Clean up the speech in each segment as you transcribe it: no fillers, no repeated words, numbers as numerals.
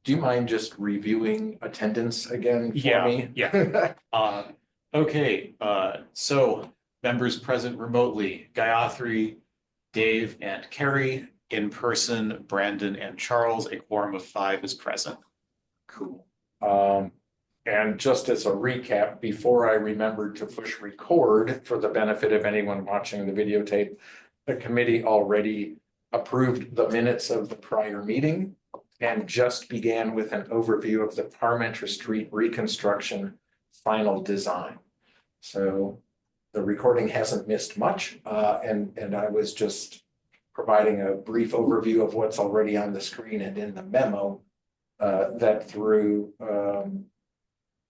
do you mind just reviewing attendance again for Yeah, me? yeah. Okay, so members present remotely, Gayatri, Dave, and Carrie. In person, Brandon and Charles. A quorum of 5 is present. Cool. And just as a recap, before I remembered to push record for the benefit of anyone watching the videotape, the committee already approved the minutes of the prior meeting and just began with an overview of the Parmenter Street reconstruction final design. So the recording hasn't missed much, and I was just providing a brief overview of what's already on the screen and in the memo, that through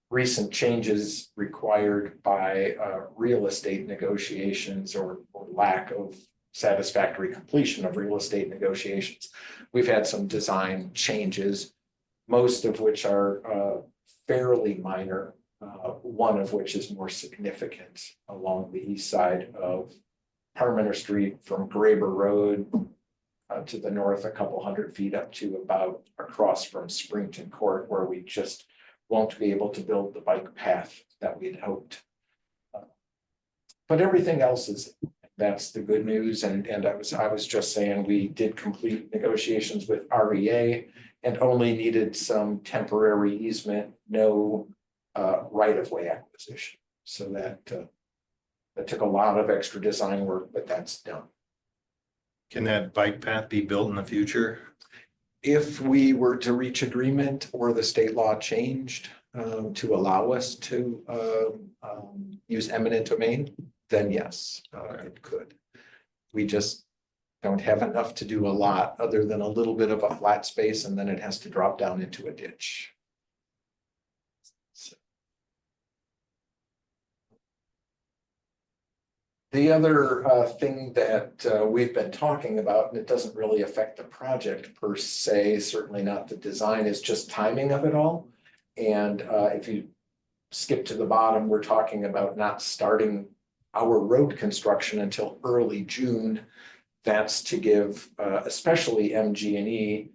recent changes required by real estate negotiations or lack of satisfactory completion of real estate negotiations, we've had some design changes, most of which are fairly minor, one of which is more significant along the east side of Parmenter Street from Graber Road to the north a couple hundred feet up to about across from Springton Court, where we just won't be able to build the bike path that we'd hoped. But everything else is, that's the good news. And I was just saying we did complete negotiations with REA and only needed some temporary easement, no right-of-way acquisition. So that took a lot of extra design work, but that's done. Can that bike path be built in the future? If we were to reach agreement or the state law changed to allow us to use eminent domain, then yes, it could. We just don't have enough to do a lot other than a little bit of a flat space, and then it has to drop down into a ditch. The other thing that we've been talking about, and it doesn't really affect the project per se, certainly not the design, is just timing of it all. And if you skip to the bottom, we're talking about not starting our road construction until early June. That's to give especially MG&E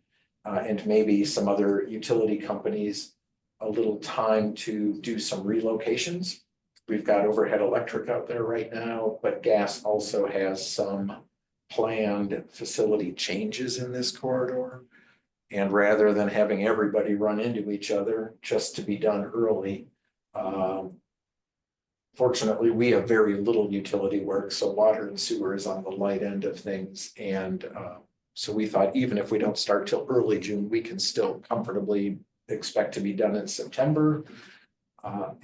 and maybe some other utility companies a little time to do some relocations. We've got overhead electric out there right now, but gas also has some planned facility changes in this corridor. And rather than having everybody run into each other just to be done early, fortunately, we have very little utility work, so water and sewer is on the light end of things. And so we thought even if we don't start till early June, we can still comfortably expect to be done in September.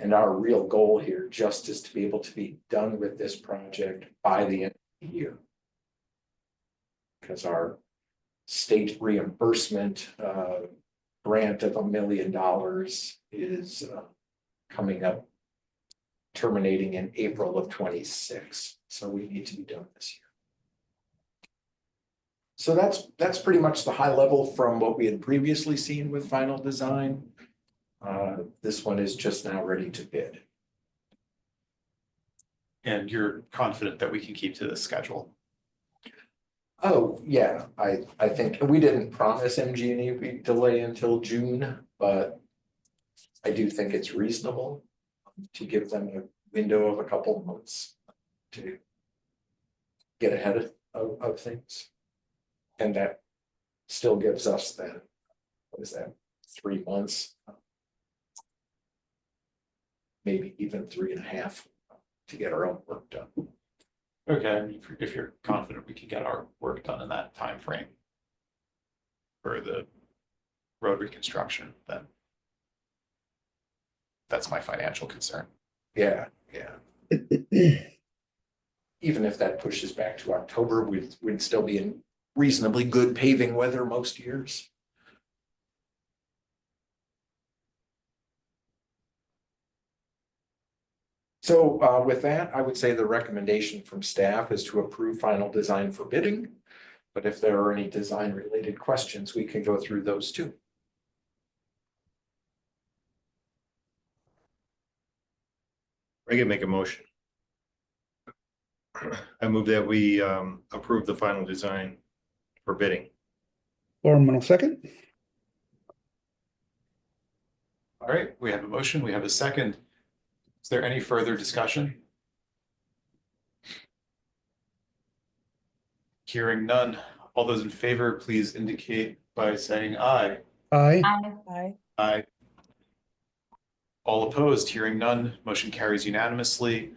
And our real goal here just is to be able to be done with this project by the end of the year. Because our state reimbursement grant of $1 million is coming up, terminating in April of 26. So we need to be done this year. So that's pretty much the high level from what we had previously seen with final design. This one is just now ready to bid. And you're confident that we can keep to this schedule? Oh, yeah, I think we didn't promise MG&E we delay until June, but I do think it's reasonable to give them a window of a couple of months to get ahead of things. And that still gives us that, what is that, 3 months? Maybe even 3.5 to get our own work done. Okay, if you're confident we can get our work done in that time frame for the road reconstruction, then that's my financial concern. Yeah. Even if that pushes back to October, we'd still be in reasonably good paving weather most years. So with that, I would say the recommendation from staff is to approve final design for bidding. But if there are any design related questions, we can go through those too. I can make a motion. I move that we approve the final design for bidding. Foreman will second. All right, we have a motion, we have a second. Is there any further discussion? Hearing none. All those in favor, please indicate by saying aye. Aye. Aye. Aye. All opposed, hearing none, motion carries unanimously.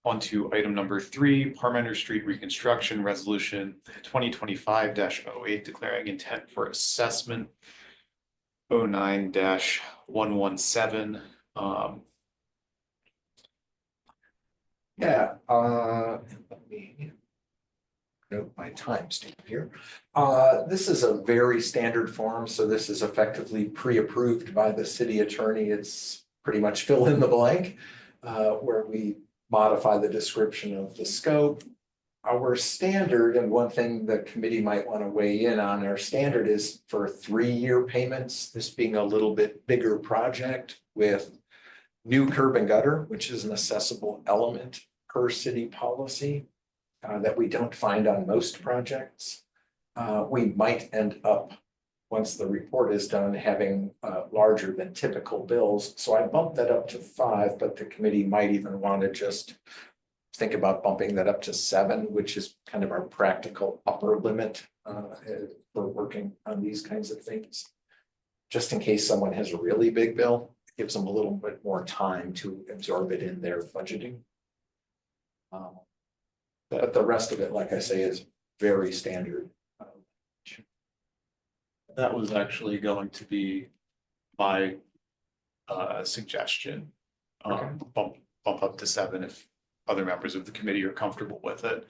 On to item number 3, Parmenter Street Reconstruction Resolution 2025-08, declaring intent for assessment 09-117. Yeah, let me note my timestamp here. This is a very standard form, so this is effectively pre-approved by the city attorney. It's pretty much fill in the blank, where we modify the description of the scope. Our standard, and one thing the committee might want to weigh in on, our standard is for 3-year payments, this being a little bit bigger project with new curb and gutter, which is an accessible element per city policy that we don't find on most projects. We might end up, once the report is done, having larger than typical bills. So I bumped that up to 5, but the committee might even want to just think about bumping that up to 7, which is kind of our practical upper limit for working on these kinds of things. Just in case someone has a really big bill, it gives them a little bit more time to absorb it in their budgeting. But the rest of it, like I say, is very standard. That was actually going to be my suggestion. Okay. Bump up to 7 if other members of the committee are comfortable with it.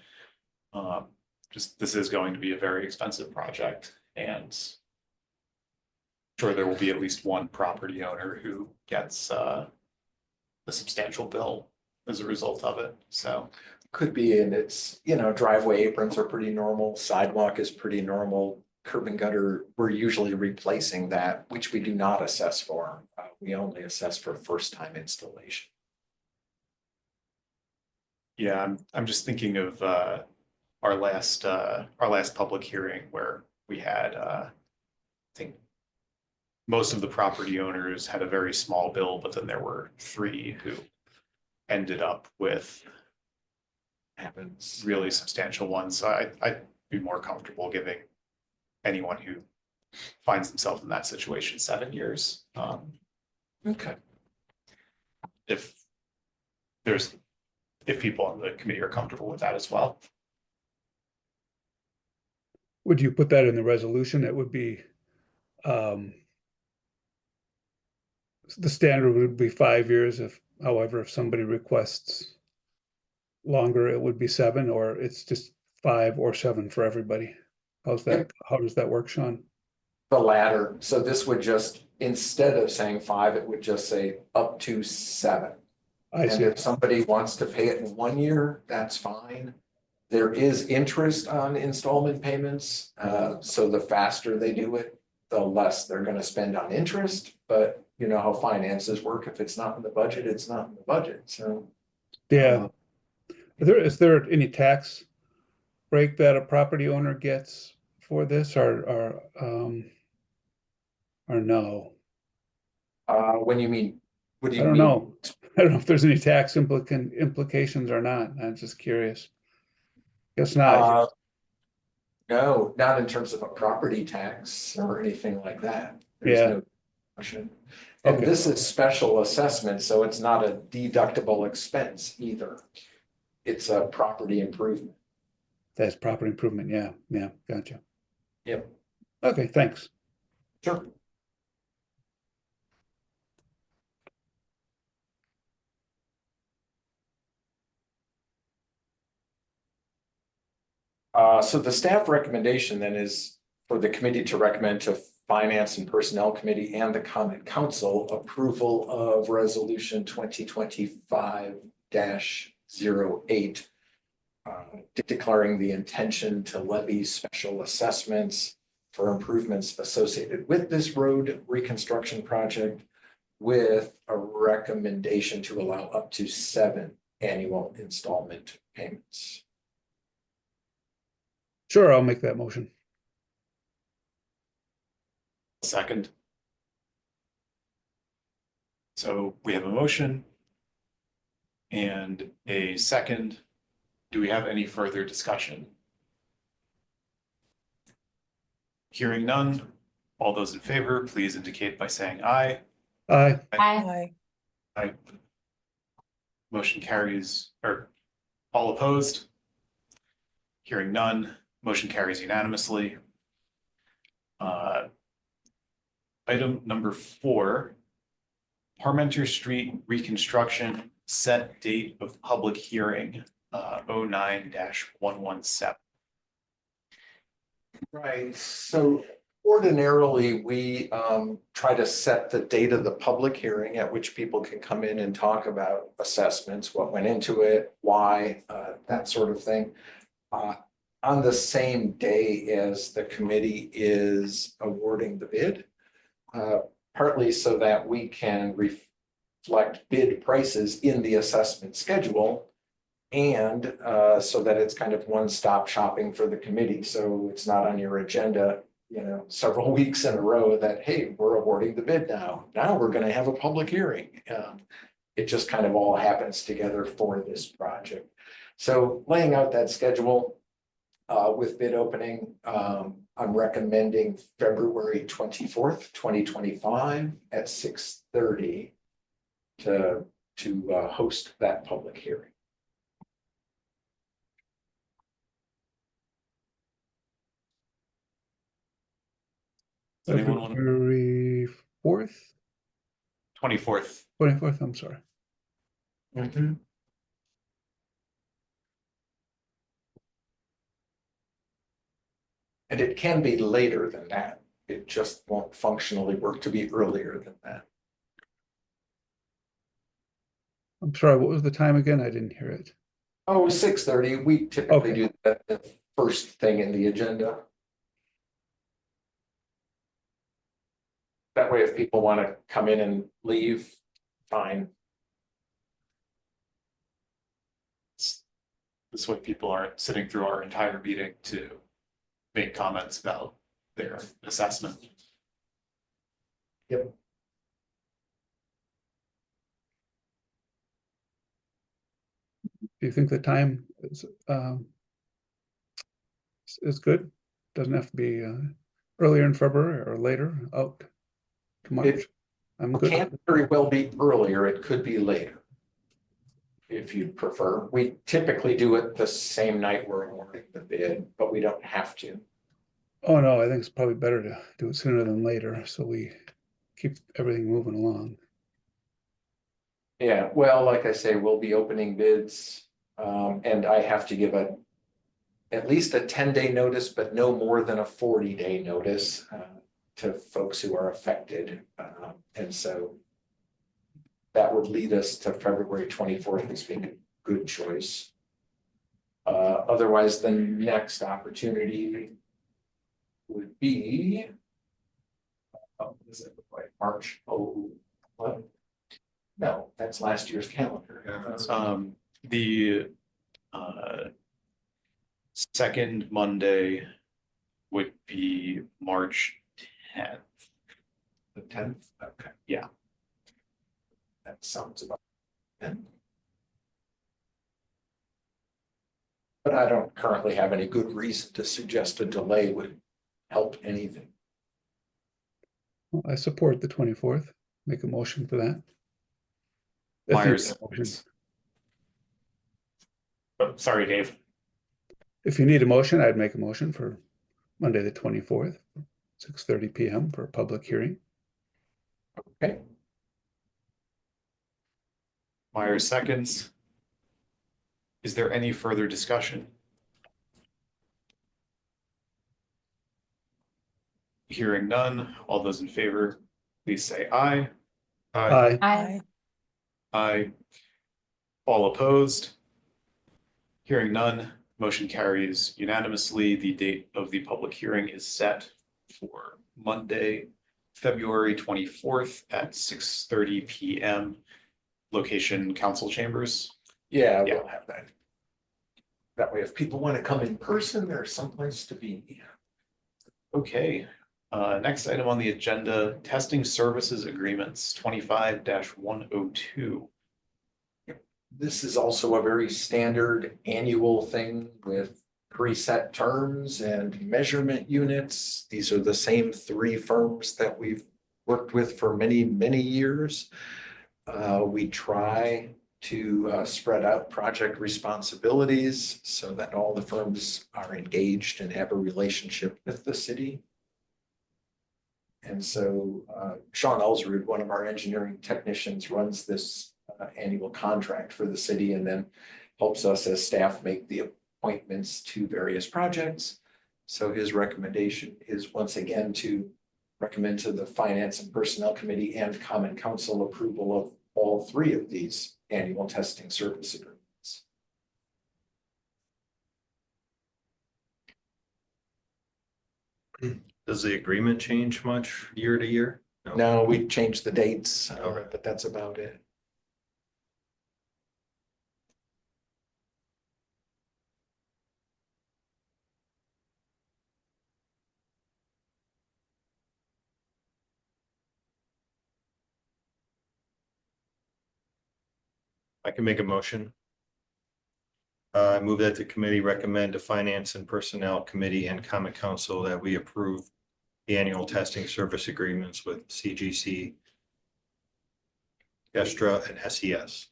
Just this is going to be a very expensive project, and sure there will be at least one property owner who gets a substantial bill as a result of it. So Could be, and it's, you know, driveway aprons are pretty normal, sidewalk is pretty normal, curb and gutter, we're usually replacing that, which we do not assess for. We only assess for first time installation. yeah, I'm just thinking of our last public hearing where we had I think most of the property owners had a very small bill, but then there were 3 who ended up with Happens. really substantial ones. So I'd be more comfortable giving anyone who finds themselves in that situation 7 years. Okay. If people on the committee are comfortable with that as well. Would you put that in the resolution? It would be, the standard would be 5 years. However, if somebody requests longer, it would be 7, or it's just 5 or 7 for everybody. How's that? Yep. How does that work, Sean? The latter, so this would just, instead of saying 5, it would just say up to 7. I And see. if somebody wants to pay it in 1 year, that's fine. There is interest on installment payments, so the faster they do it, the less they're gonna spend on interest, but you know how finances work, if it's not in the budget, it's not in the budget, so. Yeah. Is there any tax break that a property owner gets for this, or no? When you mean, what do I you don't mean? know. I don't know if there's any tax implications or not. I'm just curious. Guess not. No, not in terms of a property tax or anything like that. There's Yeah. no question. And Okay. this is special assessment, so it's not a deductible expense either. It's a property improvement. That's property improvement. Yeah, gotcha. Yep. Okay, thanks. Sure. So the staff recommendation then is for the committee to recommend to Finance and Personnel Committee and the Common Council approval of Resolution 2025-08, declaring the intention to levy special assessments for improvements associated with this road reconstruction project, with a recommendation to allow up to 7 annual installment payments. Sure, I'll make that motion. Second. So we have a motion and a second. Do we have any further discussion? Hearing none, all those in favor, please indicate by saying aye. Aye. Aye. Aye. Motion carries, or all opposed? Hearing none, motion carries unanimously. Item number 4, Parmenter Street reconstruction, set date of public hearing, 09-117. Right, so ordinarily, we try to set the date of the public hearing at which people can come in and talk about assessments, what went into it, why, that sort of thing. On the same day as the committee is awarding the bid. Partly so that we can reflect bid prices in the assessment schedule. And so that it's kind of one-stop shopping for the committee, so it's not on your agenda, several weeks in a row that, hey, we're awarding the bid now. Now we're gonna have a public hearing. It just kind of all happens together for this project. So laying out that schedule with bid opening, I'm recommending February 24th, 2025 at 6:30 to host that public hearing. Does anyone want to? February 4th, 24th. 24th, I'm sorry. And it can be later than that. It just won't functionally work to be earlier than that. I'm sorry, what was the time again? I didn't hear it. Oh, 6:30, we typically Okay. do that the first thing in the agenda. That way, if people want to come in and leave, fine. This way people aren't sitting through our entire meeting to make comments about their assessment. Yep. Do you think the time is good? Doesn't have to be earlier in February or later out to March. I'm It good. can't very well be earlier, it could be later. If you'd prefer, we typically do it the same night we're awarding the bid, but we don't have to. Oh, no, I think it's probably better to do it sooner than later, so we keep everything moving along. Yeah, well, like I say, we'll be opening bids, and I have to give at least a 10-day notice, but no more than a 40-day notice to folks who are affected. And so that would lead us to February 24th as being a good choice. Otherwise, the next opportunity would be, what does it look like, March 11th? No, that's last year's calendar. The second Monday would be March 10th. The 10th, okay. Yeah. That sounds about it. But I don't currently have any good reason to suggest a delay would help anything. Well, I support the 24th. Make a motion for that. If you Myers. need a motion. Oh, sorry, Dave. If you need a motion, I'd make a motion for Monday, the 24th, 6:30 PM for a public hearing. Okay, Myers seconds. Is there any further discussion? Hearing none, all those in favor, please say aye. Aye. Aye. Aye. All opposed? Hearing none, motion carries unanimously. The date of the public hearing is set for Monday, February 24th at 6:30 PM. Location council chambers. yeah, Yeah. we'll have that. That way, if people want to come in person, there's someplace to be. Okay, Next item on the agenda, testing services agreements 25-102. This is also a very standard annual thing with preset terms and measurement units. These are the same three firms that we've worked with for many, many years. We try to spread out project responsibilities so that all the firms are engaged and have a relationship with the city. And so Sean Elsrud, one of our engineering technicians, runs this annual contract for the city and then helps us as staff make the appointments to various projects. So his recommendation is once again to recommend to the Finance and Personnel Committee and Common Council approval of all three of these annual testing service agreements. Does the agreement change much year to year? No, we changed the dates, Okay. but that's about it. I can make a motion. I move that the committee recommend to Finance and Personnel Committee and Common Council that we approve the annual testing service agreements with CGC, Gestra, and SES.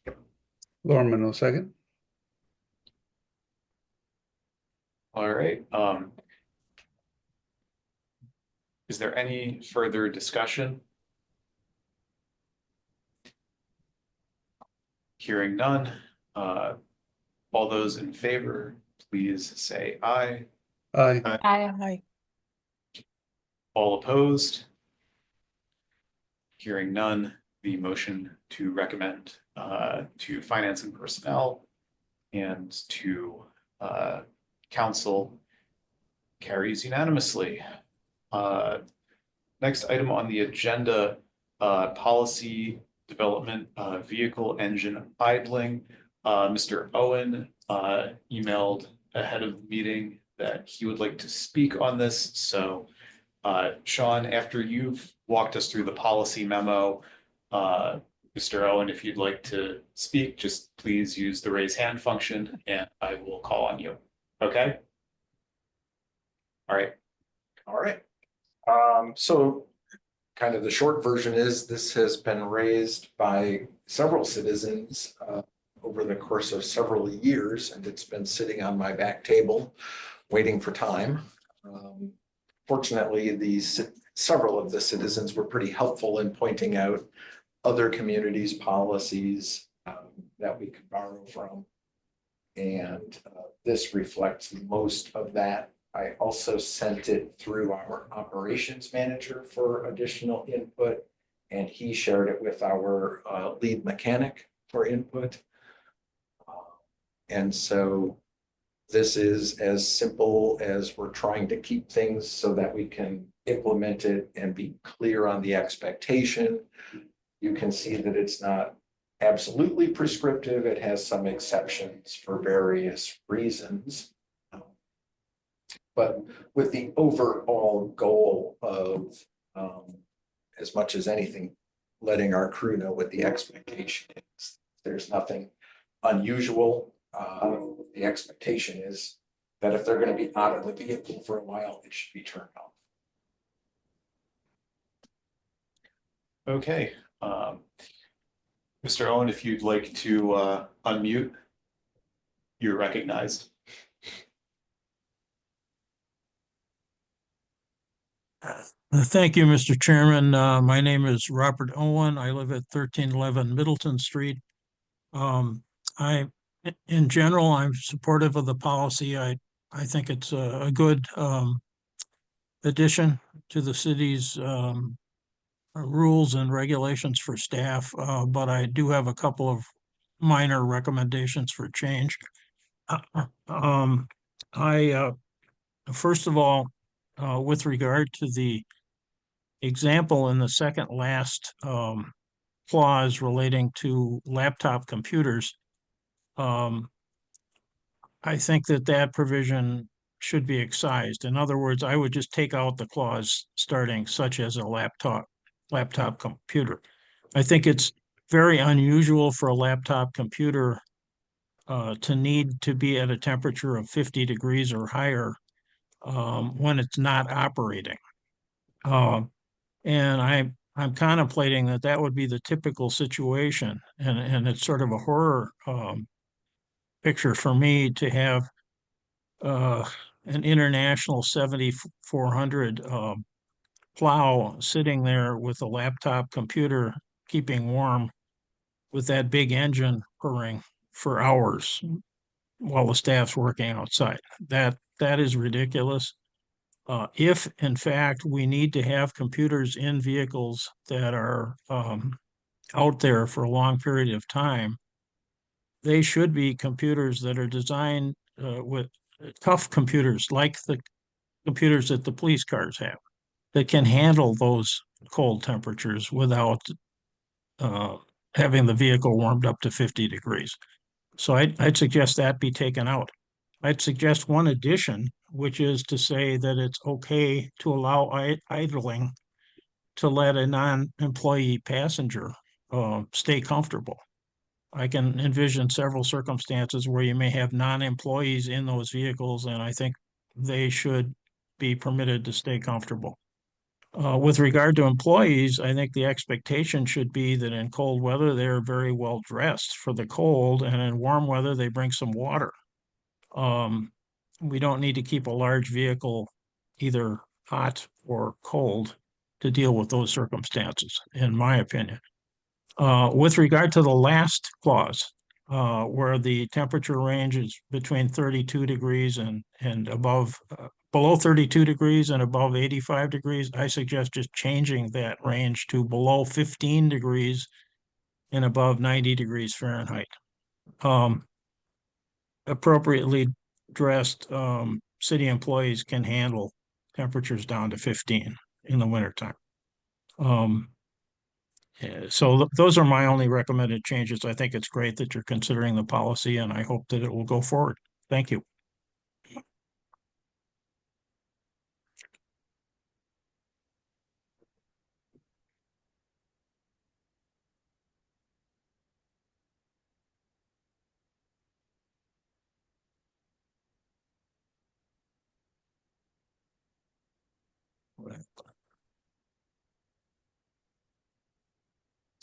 Lorman will second. All right. Is there any further discussion? Hearing none. All those in favor, please say aye. Aye. Aye. All opposed? Hearing none, the motion to recommend to Finance and Personnel and to Council carries unanimously. Next item on the agenda, policy development, vehicle engine idling. Mr. Owen emailed ahead of the meeting that he would like to speak on this. So Sean, after you've walked us through the policy memo, Mr. Owen, if you'd like to speak, just please use the raise hand function and I will call on you. Okay? All right. All right. So kind of the short version is this has been raised by several citizens over the course of several years, and it's been sitting on my back table waiting for time. Fortunately, several of the citizens were pretty helpful in pointing out other communities' policies that we could borrow from. And this reflects most of that. I also sent it through our operations manager for additional input, and he shared it with our lead mechanic for input. And so this is as simple as we're trying to keep things so that we can implement it and be clear on the expectation. You can see that it's not absolutely prescriptive. It has some exceptions for various reasons. But with the overall goal of, as much as anything, letting our crew know what the expectation is. There's nothing unusual. The expectation is that if they're going to be out of the vehicle for a while, it should be turned off. Okay. Mr. Owen, if you'd like to unmute, you're recognized. Thank you, Mr. Chairman. My name is Robert Owen. I live at 1311 Middleton Street. In general, I'm supportive of the policy. I think it's a good addition to the city's rules and regulations for staff, but I do have a couple of minor recommendations for change. First of all, with regard to the example in the second last clause relating to laptop computers, I think that provision should be excised. In other words, I would just take out the clause starting such as a laptop computer. I think it's very unusual for a laptop computer to need to be at a temperature of 50 degrees or higher when it's not operating. And I'm contemplating that would be the typical situation, and it's sort of a horror picture for me to have an international 7400 plow sitting there with a laptop computer keeping warm with that big engine purring for hours while the staff's working outside. That is ridiculous. If in fact we need to have computers in vehicles that are out there for a long period of time, they should be computers that are designed with tough computers like the computers that the police cars have that can handle those cold temperatures without having the vehicle warmed up to 50 degrees. So I'd suggest that be taken out. I'd suggest one addition, which is to say that it's okay to allow idling to let a non-employee passenger stay comfortable. I can envision several circumstances where you may have non-employees in those vehicles, and I think they should be permitted to stay comfortable. With regard to employees, I think the expectation should be that in cold weather, they're very well dressed for the cold, and in warm weather, they bring some water. We don't need to keep a large vehicle either hot or cold to deal with those circumstances, in my opinion. With regard to the last clause, where the temperature range is between 32 degrees and above, below 32 degrees and above 85 degrees, I suggest just changing that range to below 15 degrees and above 90 degrees Fahrenheit. Appropriately dressed city employees can handle temperatures down to 15 in the wintertime. So those are my only recommended changes. I think it's great that you're considering the policy, and I hope that it will go forward. Thank you.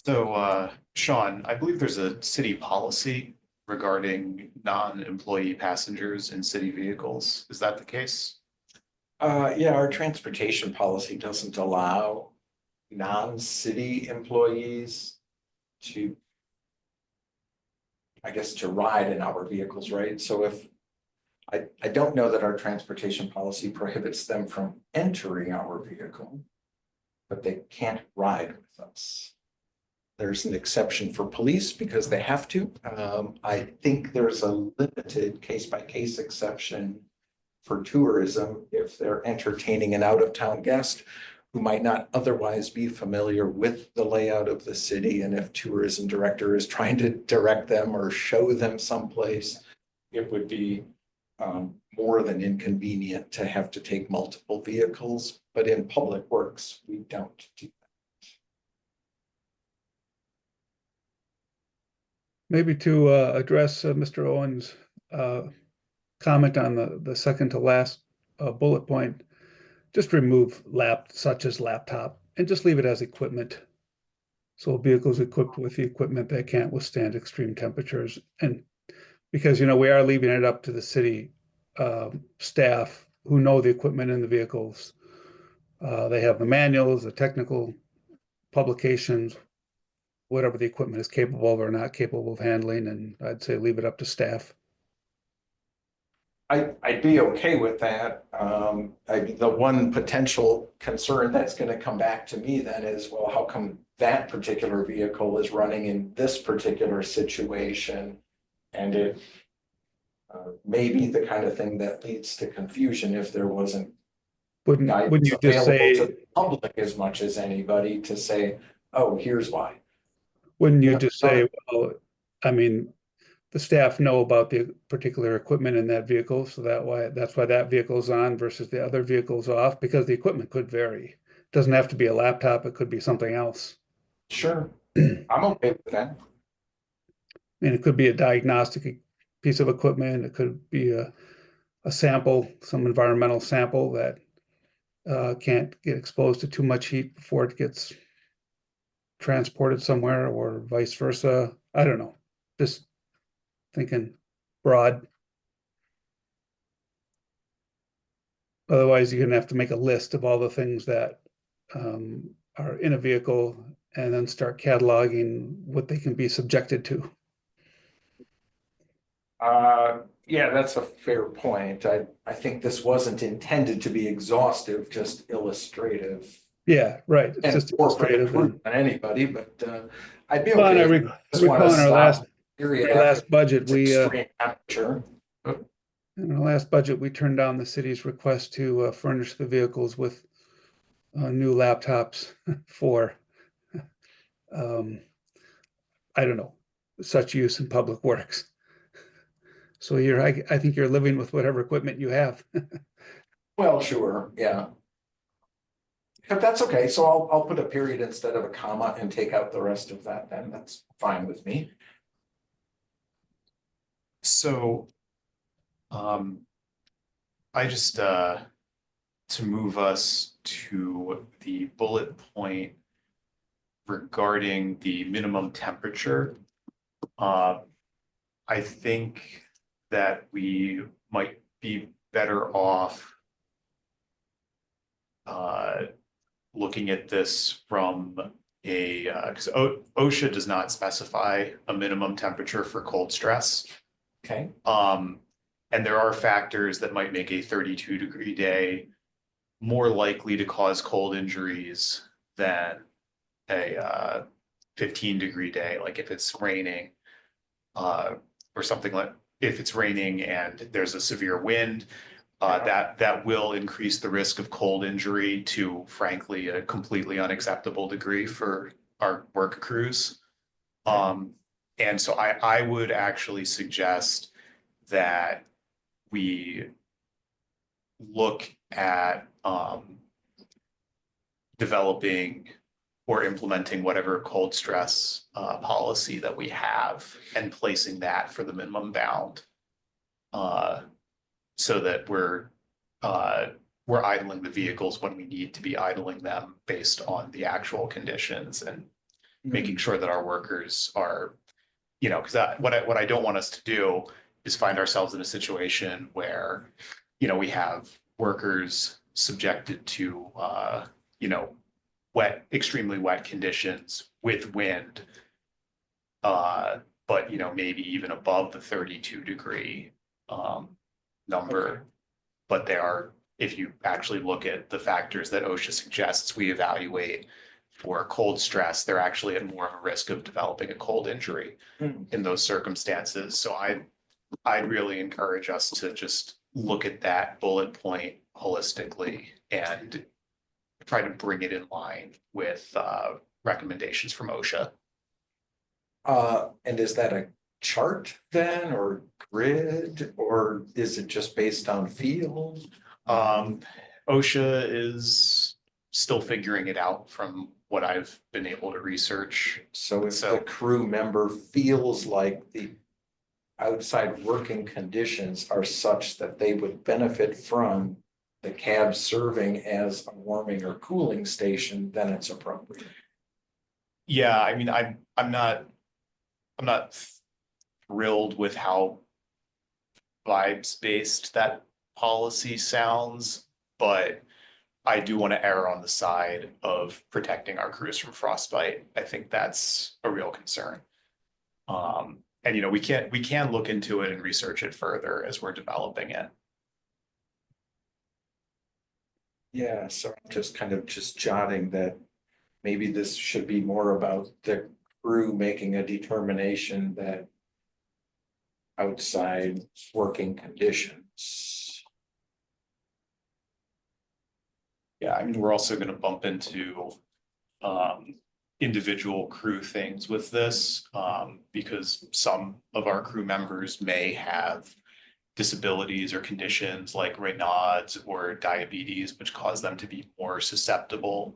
So, Sean, I believe there's a city policy regarding non-employee passengers in city vehicles. Is that the case? Yeah, our transportation policy doesn't allow non-city employees to, I guess, to ride in our vehicles, right? So if, I don't know that our transportation policy prohibits them from entering our vehicle, but they can't ride with us. There's an exception for police because they have to. I think there's a limited case-by-case exception for tourism if they're entertaining an out-of-town guest who might not otherwise be familiar with the layout of the city. And if tourism director is trying to direct them or show them someplace, it would be more than inconvenient to have to take multiple vehicles. But in public works, we don't do that. Maybe to address Mr. Owen's comment on the second to last bullet point, just remove such as laptop and just leave it as equipment. So vehicles equipped with the equipment that can't withstand extreme temperatures. And because, you know, we are leaving it up to the city staff who know the equipment in the vehicles. They have the manuals, the technical publications, whatever the equipment is capable of or not capable of handling, and I'd say leave it up to staff. I'd be okay with that. The one potential concern that's going to come back to me then is, well, how come that particular vehicle is running in this particular situation? And it may be the kind of thing that leads to confusion if there wasn't Wouldn't guidance you just available to say, the public as much as anybody to say, oh, here's why. wouldn't you Yeah, just say, well, I mean, the staff know about the particular equipment in that vehicle, so that's why that vehicle's on versus the other vehicle's off, because the equipment could vary. Doesn't have to be a laptop, it could be something else. Sure, I'm okay with that. And it could be a diagnostic piece of equipment, it could be a sample, some environmental sample that can't get exposed to too much heat before it gets transported somewhere, or vice versa. I don't know. Just thinking broad. Otherwise, you're gonna have to make a list of all the things that are in a vehicle and then start cataloging what they can be subjected to. Yeah, that's a fair point. I think this wasn't intended to be exhaustive, just illustrative. Yeah, right. It's And just corporate illustrative. And than anybody, but I'd be well, and I okay. Just want recall to in our stop period after last budget, it's we extreme temperature. in our last budget, we turned down the city's request to furnish the vehicles with new laptops for I don't know, such use in public works. So I think you're living with whatever equipment you have. Well, sure, yeah. But that's okay. So I'll put a period instead of a comma and take out the rest of that, then that's fine with me. So, I just, to move us to the bullet point regarding the minimum temperature. I think that we might be better off looking at this from a, because OSHA does not specify a minimum temperature for cold stress. Okay, And there are factors that might make a 32-degree day more likely to cause cold injuries than a 15-degree day, like if it's raining, or something like if it's raining and there's a severe wind, that will increase the risk of cold injury to, frankly, a completely unacceptable degree for our work crews. And so I would actually suggest that we look at developing or implementing whatever cold stress policy that we have and placing that for the minimum bound, so that we're idling the vehicles when we need to be idling them based on the actual conditions, and making sure that our workers are, because what I don't want us to do is find ourselves in a situation where, we have workers subjected to, extremely wet conditions with wind. But, maybe even above the 32-degree number. Okay. But if you actually look at the factors that OSHA suggests we evaluate for cold stress, they're actually at more of a risk of developing a cold injury in those circumstances. So I'd really encourage us to just look at that bullet point holistically and try to bring it in line with recommendations from OSHA. And is that a chart then, or grid, or is it just based on feel? OSHA is still figuring it out from what I've been able to research. So if the crew member feels like the outside working conditions are such that they would benefit from the cab serving as a warming or cooling station, then it's appropriate. Yeah, I mean, I'm not thrilled with how vibes-based that policy sounds, but I do want to err on the side of protecting our crews from frostbite. I think that's a real concern. And we can look into it and research it further as we're developing it. Yeah, so I'm just jotting that maybe this should be more about the crew making a determination that outside working conditions. Yeah, I mean, we're also going to bump into individual crew things with this, because some of our crew members may have disabilities or conditions like Raynaud's or diabetes, which cause them to be more susceptible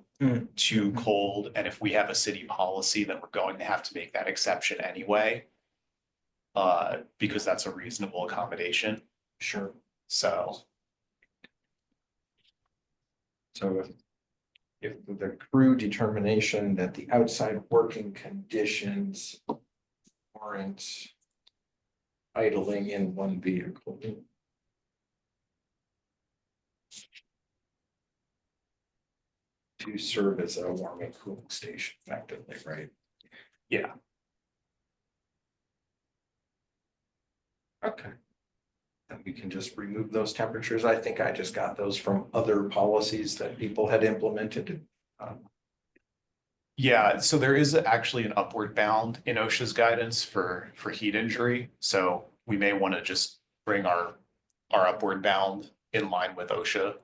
to cold. And if we have a city policy, then we're going to have to make that exception anyway. Because that's a reasonable accommodation. Sure. So, So if the crew determination that the outside working conditions warrant idling in one vehicle. To serve as a warming cooling station effectively, right? yeah, Okay. And we can just remove those temperatures. I think I just got those from other policies that people had implemented. yeah. So there is actually an upward bound in OSHA's guidance for heat injury. So we may want to just bring our upward bound in line with OSHA.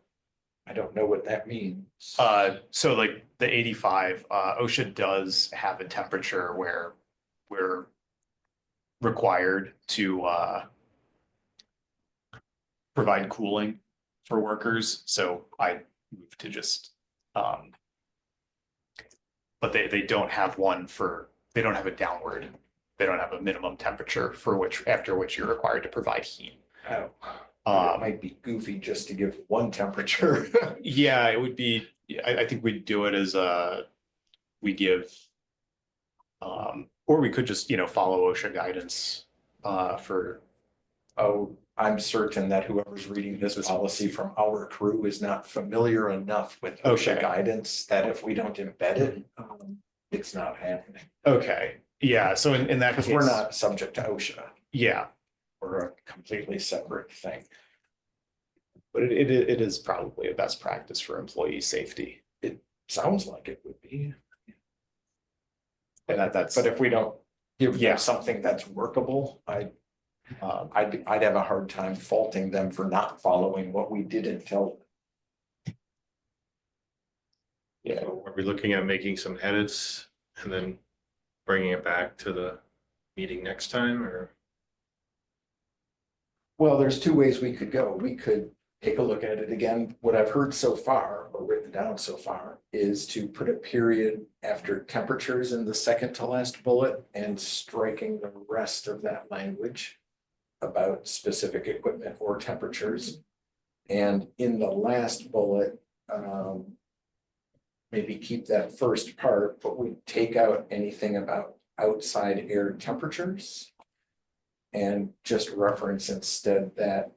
I don't know what that means. So like the 85, OSHA does have a temperature where we're required to provide cooling for workers. So I moved to just but they don't have one they don't have a downward. They don't have a minimum temperature after which you're required to provide heat. Oh, it might be goofy just to give one temperature. Yeah, it would be, I think we'd do it as we give, or we could just, follow OSHA guidance for. Oh, I'm certain that whoever's reading this policy from our crew is not familiar enough with OSHA Okay. guidance that if we don't embed it, it's not happening. Okay, yeah, so in that Because case. we're not subject to OSHA. Yeah, We're a completely separate thing. but it is probably a best practice for employee safety. Sounds like it would be. And that's. But if we don't give Yeah. them something that's workable, I'd have a hard time faulting them for not following what we didn't tell them. Yeah, So are we looking at making some edits and then bringing it back to the meeting next time, or? Well, there's two ways we could go. We could take a look at it again. What I've heard so far, or written down so far, is to put a period after temperatures in the second to last bullet and striking the rest of that language about specific equipment or temperatures. And in the last bullet, maybe keep that first part, but we take out anything about outside air temperatures. And just reference instead that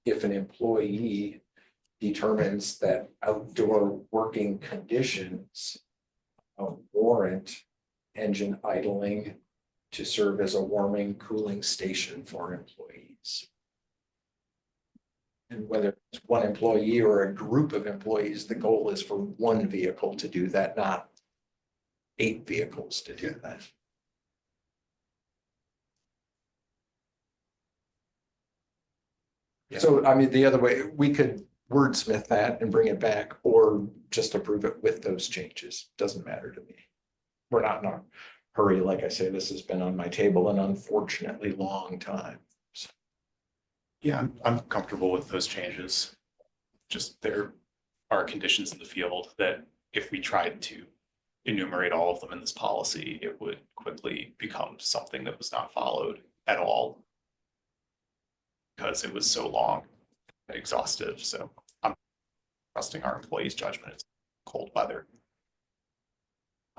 if an employee determines that outdoor working conditions warrant engine idling to serve as a warming, cooling station for employees. And whether it's one employee or a group of employees, the goal is for one vehicle to do that, not 8 vehicles to do that. So, I mean, the other way, we could wordsmith that and bring it back, or just approve it with those changes. Doesn't matter to me. We're not in a hurry. Like I say, this has been on my table an unfortunately long time. So, yeah, I'm comfortable with those changes. Just there are conditions in the field that if we tried to enumerate all of them in this policy, it would quickly become something that was not followed at all. Because it was so long and exhaustive. So I'm trusting our employees' judgment. It's cold weather.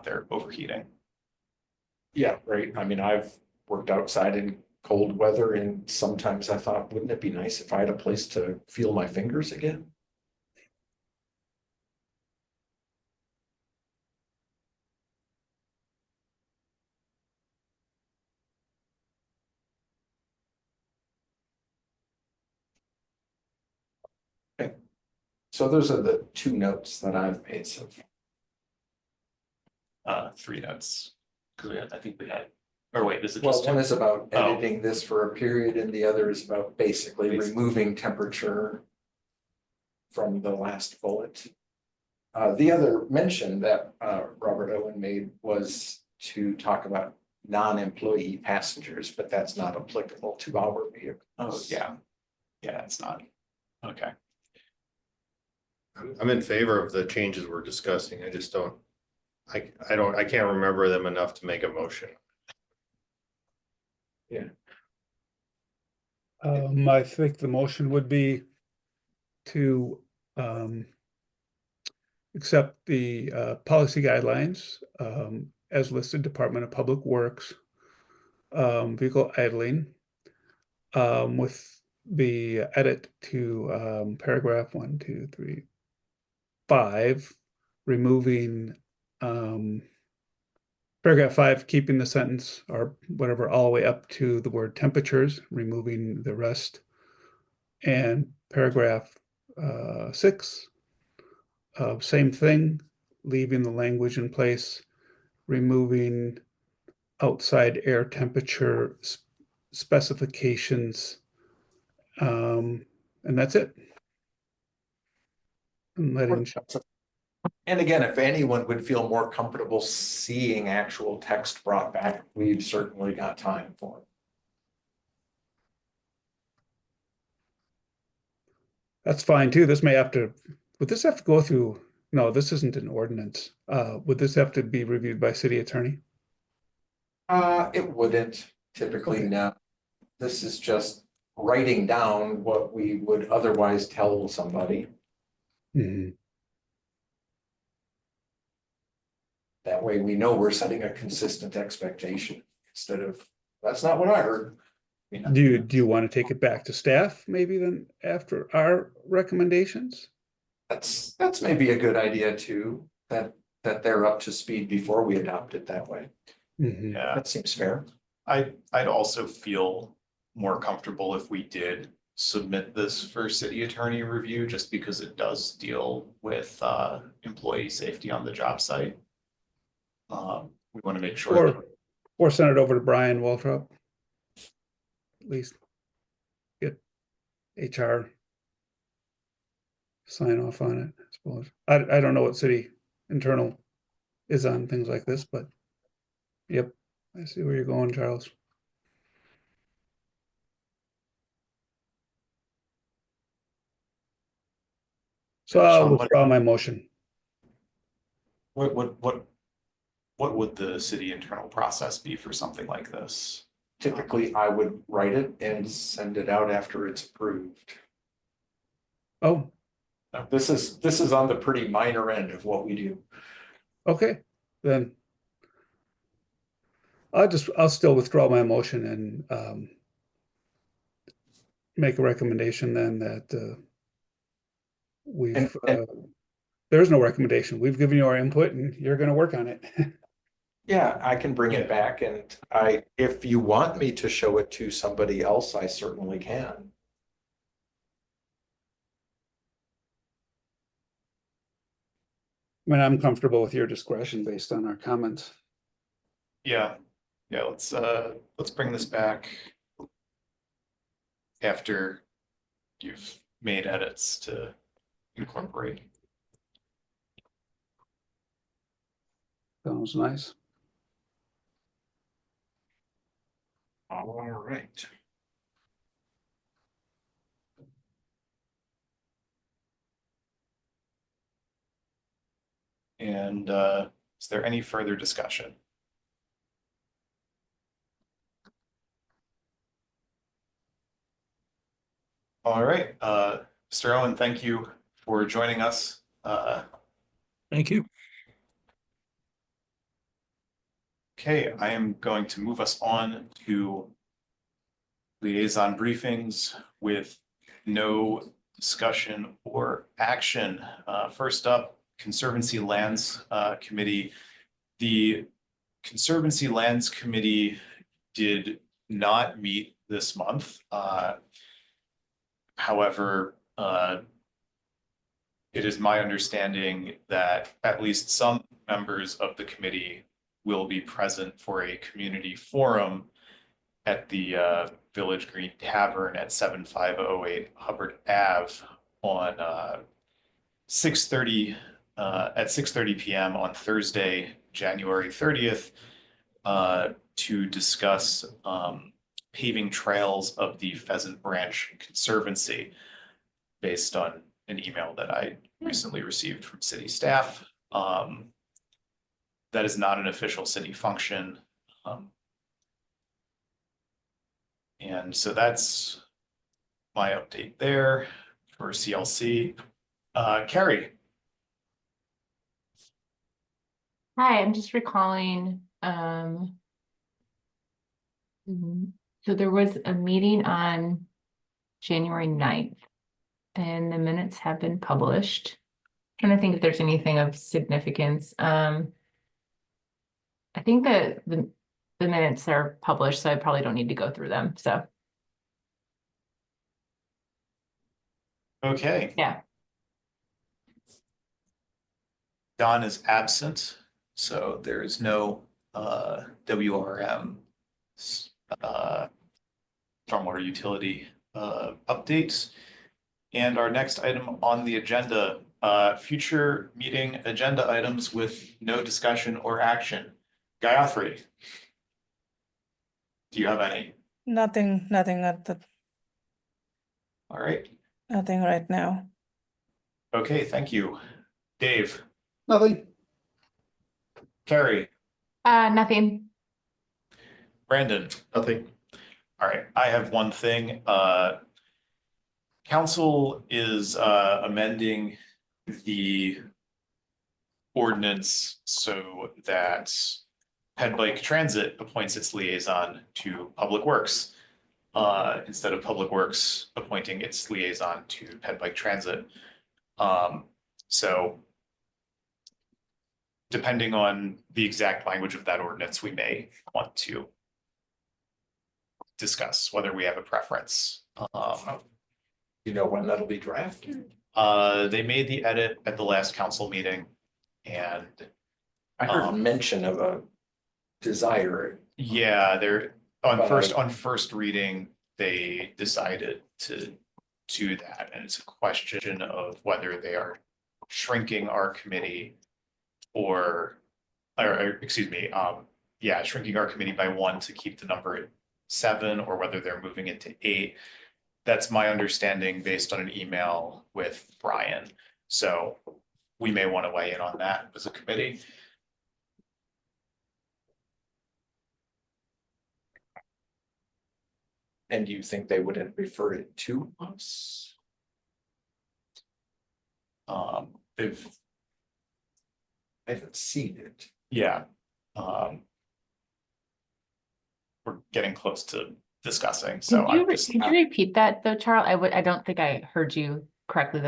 They're overheating. yeah, right. I mean, I've worked outside in cold weather, and sometimes I thought, wouldn't it be nice if I had a place to feel my fingers again? Okay. So those are the 2 notes that I've made so far. 3 notes. Because I think we had, or wait, this is Well, just. one is about Oh. editing this for a period, and the other is about basically Basically. removing temperature from the last bullet. The other mention that Robert Owen made was to talk about non-employee passengers, but that's not applicable to our vehicle. Oh, yeah. Yeah, it's not. Okay. I'm in favor of the changes we're discussing. I just don't, I can't remember them enough to make a motion. I think the motion would be to accept the policy guidelines as listed, Department of Public Works, vehicle idling, with the edit to paragraph 1, 2, 3, 5, removing paragraph 5, keeping the sentence or whatever all the way up to the word temperatures, removing the rest, and paragraph 6, same thing, leaving the language in place, removing outside air temperature specifications, and that's it. And letting, And again, if anyone would feel more comfortable seeing actual text brought back, we've certainly got time for it. that's fine too. This may have to, would this have to go through? No, this isn't an ordinance. Would this have to be reviewed by city attorney? It wouldn't typically, Okay. no. This is just writing down what we would otherwise tell somebody. Mhm. That way we know we're setting a consistent expectation instead of, that's not what I heard. You know, Do you want to take it back to staff maybe then after our recommendations? that's maybe a good idea too, that they're up to speed before we adopt it that way. Mhm. Yeah, That seems fair. I'd also feel more comfortable if we did submit this for city attorney review, just because it does deal with employee safety on the job site. We want to make sure that, Or send it over to Brian Waltrop. At least get HR sign off on it, I suppose. I don't know what city internal is on things like this, but yep, I see where you're going, Charles. So I'll Sean, withdraw my motion. what would the city internal process be for something like this? Typically, I would write it and send it out after it's approved. Oh, This is on the pretty minor end of what we do. okay, then I'll still withdraw my motion and make a recommendation then that we've there's no recommendation. We've given you our input and you're gonna work on it. Yeah, I can bring it back and if you want me to show it to somebody else, I certainly can. I mean, I'm comfortable with your discretion based on our comments. Yeah, let's bring this back after you've made edits to incorporate. Sounds nice. All right. And is there any further discussion? All right, Mr. Owen, thank you for joining us. Thank you. Okay, I am going to move us on to liaison briefings with no discussion or action. First up, Conservancy Lands Committee. The Conservancy Lands Committee did not meet this month. However, it is my understanding that at least some members of the committee will be present for a community forum at the Village Green Tavern at 7508 Hubbard Ave on 6:30 at 6:30 PM on Thursday, January 30th, to discuss paving trails of the Pheasant Branch Conservancy based on an email that I recently received from city staff. That is not an official city function. And so that's my update there for CLC. Carrie. Hi, I'm just recalling, so there was a meeting on January 9th and the minutes have been published. Trying to think if there's anything of significance. I think that the minutes are published, so I probably don't need to go through them, so, Okay. yeah. Don is absent, so there is no WRM stormwater utility updates. And our next item on the agenda, future meeting agenda items with no discussion or action. Gayatri, do you have any? Nothing All right. nothing right now. Okay, thank you. Dave, Nothing. Carrie, Nothing. Brandon. Nothing. All right, I have one thing. Council is amending the ordinance so that Ped Bike Transit appoints its liaison to Public Works, instead of Public Works appointing its liaison to Ped Bike Transit. So depending on the exact language of that ordinance, we may want to discuss whether we have a preference. You know when that'll be drafted? They made the edit at the last council meeting, and I heard mention of a desire. yeah, they're on But first reading, they decided to do that, and it's a question of whether they are shrinking our committee or excuse me, yeah, shrinking our committee by 1 to keep the number at 7, or whether they're moving it to 8. That's my understanding based on an email with Brian. So we may want to weigh in on that as a committee. And you think they wouldn't refer it to us? They've, I haven't seen it. yeah. We're getting close to discussing, so I'm just. Could you repeat that though, Charles? I don't think I heard you correctly.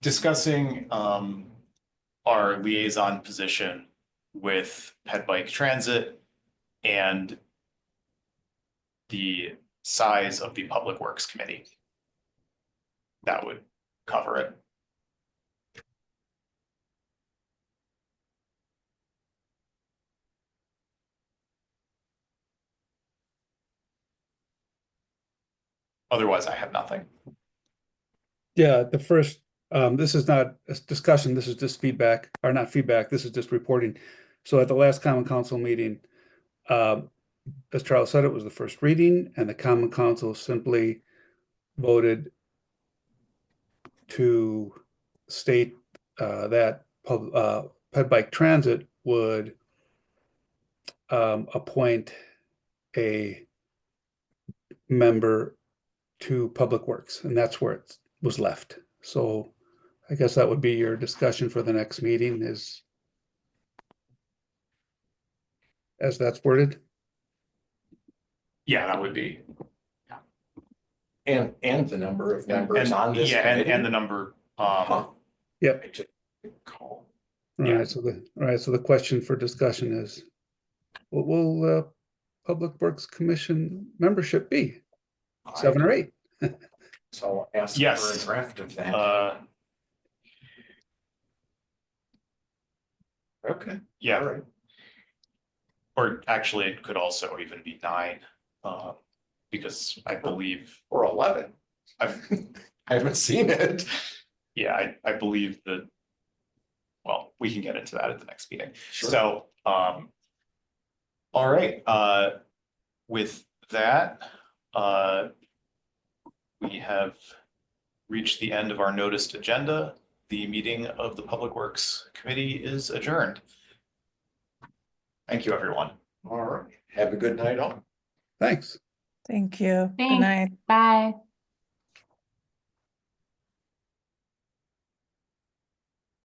Discussing our liaison position with Ped Bike Transit and the size of the Public Works Committee. That would cover it. Otherwise, I have nothing. Yeah, the first, this is not a discussion, this is just feedback, or not feedback, this is just reporting. So at the last common council meeting, as Charles said, it was the first reading, and the common council simply voted to state that Ped Bike Transit would appoint a member to Public Works, and that's where it was left. So I guess that would be your discussion for the next meeting, is as that's worded. Yeah, that would be. And the number of members And- on this. Yeah, and committee? the number, Huh. Yep. I just didn't call. All Yeah. right, so the question for discussion is, what will Public Works Commission membership be? 7 or 8? So I'll ask for Yes. a draft of that. Okay, Yeah, all right. or actually it could also even be 9, because I believe, Or 11. I've, I haven't seen it. yeah, I believe that well, we can get into that at the next meeting. Sure. So, all right, with that, we have reached the end of our noticed agenda. The meeting of the Public Works Committee is adjourned. Thank you, everyone. All right. Have a good night all. Thanks. Thank you. Good Thanks. night. Bye.